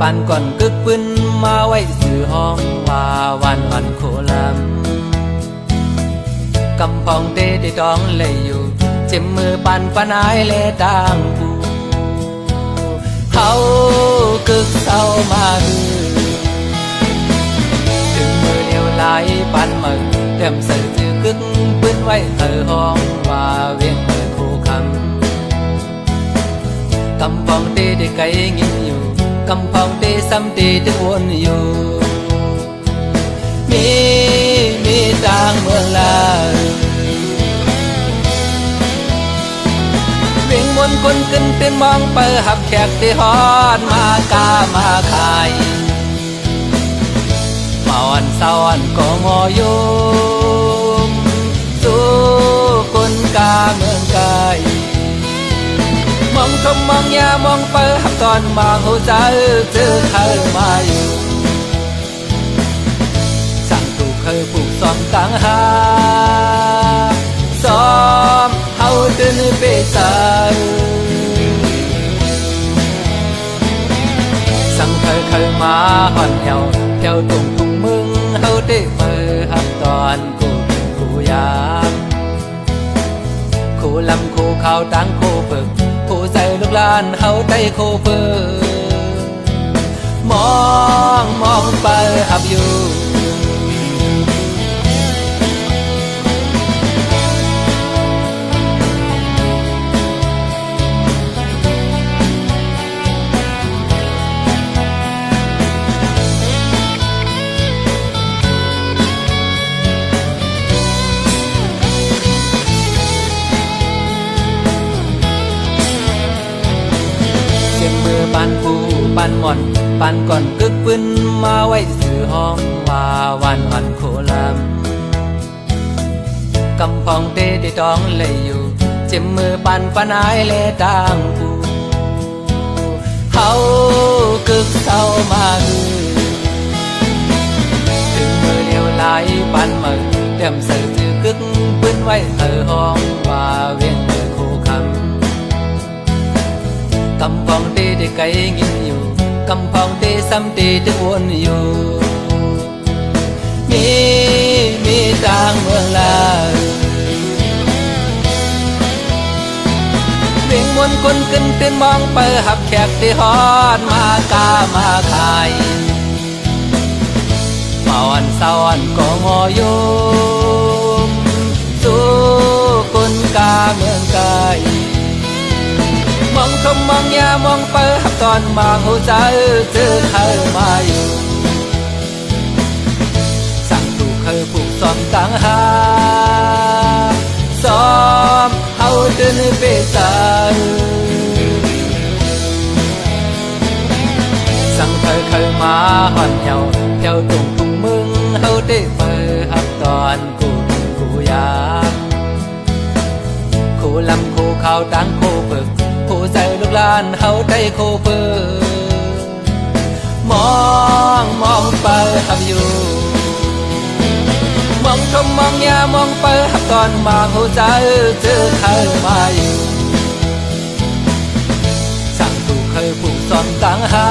ปานก่อนกึกปืนมาไว้สื่อห้องว่าวันวันโคลำกำพองเตได้ดองเลยอยู่เจ็บมือปันปนายและดังปูเขากึกเศร้ามาถึงมือเดียวไหลปันมือเต็มใส่จือกึกปืนไว้เธอห้องว่าเวียนเปิดผู้คำกำพองเตได้ไกลงินอยู่กำพองเตซ้ำเตถึงวนอยู่มีต่างเมืองลาเวียงมนคนขึ้นเป็นมองเปิดหับแขกที่ฮอดมากามาขายมาวันเสาร์ก็งอโยมสู้คนกาเมืองไกลมองชมมองยามองเปิดหับตอนมาหัวใจเจอเธอมาอยู่สั่งถูกเคยปลูกซ้อมกลางหาซ้อมเฮาตื่นเปสาสั่งเคยมาห่อนเหี่ยวแถวตรงทุ่งมึงเฮาได้เปิดหับตอนกูเป็นกูยามคู่ลำคู่ข่าวตั้งคู่ฝึกคู่ใจลูกหลานเฮาได้คู่เพื่อมองไปหับอยู่มือปานผู้ปานหม่อนปานก่อนกึกปืนมาไว้สื่อห้องว่าวันโคลำกำพองเตได้ดองเลยอยู่เจ็บมือปานปนายและดังปูเขากึกเศร้ามาถึงมือเดียวไหลปานมือเต็มใส่จือกึกปืนไว้เธอห้องว่าเวียนเปิดคู่คำกำพองเตได้ไกลงินอยู่กำพองเตซ้ำเตถึงวนอยู่มีต่างเมืองลาเวียงมนคนขึ้นเป็นมองเปิดหับแขกที่ฮอดมากามาขายมาวันเสาร์ก็งอโยมสู้คนกาเมืองไกลมองชมมองยามองเปิดหับตอนมาหัวใจเจอเธอมาอยู่สั่งถูกเคยผูกซ้อมต่างหาซ้อมเฮาตื่นเปสาสั่งเคยมาห่อนเหี่ยวแถวตรงทุ่งมึงเฮาได้เปิดหับตอนกูยามคู่ลำคู่ข่าวตั้งคู่ฝึกคู่ใจลูกหลานเฮาได้คู่เพื่อมองไปหับอยู่มองชมมองยามองไปหับตอนมาหัวใจเจอเธอมาอยู่สั่งถูกเคยผูกซ้อมต่างหา